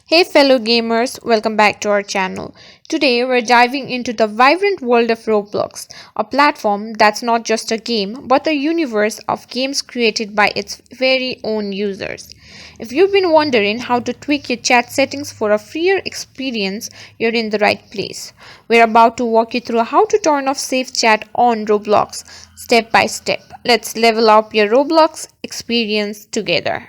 Hey fellow gamers, welcome back to our channel. Today we're diving into the vibrant world of Roblox, a platform that's not just a game but a universe of games created by its very own users. If you've been wondering how to tweak your chat settings for a freer experience, you're in the right place. We're about to walk you through how to turn off safe chat on Roblox step by step. Let's level up your Roblox experience together.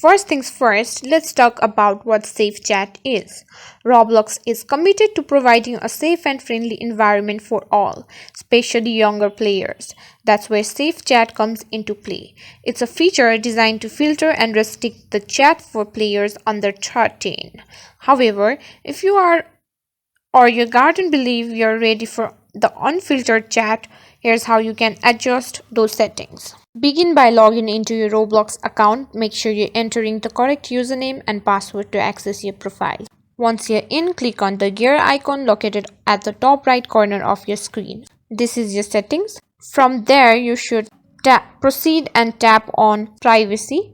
First things first, let's talk about what Safe Chat is. Roblox is committed to providing a safe and friendly environment for all, especially younger players. That's where Safe Chat comes into play. It's a feature designed to filter and restrict the chat for players under 13. However, if you are or your garden believe you're ready for the unfiltered chat, here's how you can adjust those settings. Begin by logging into your Roblox account. Make sure you're entering the correct username and password to access your profile. Once you're in, click on the gear icon located at the top right corner of your screen. This is your settings. From there, you should proceed and tap on privacy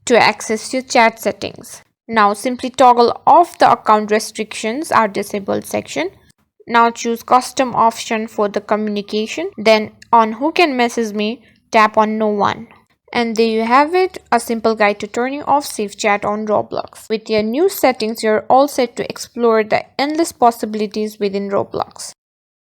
to access your chat settings. Now simply toggle off the account restrictions are disabled section. Now choose custom option for the communication. Then on who can message me, tap on no one. And there you have it, a simple guide to turning off safe chat on Roblox. With your new settings, you're all set to explore the endless possibilities within Roblox.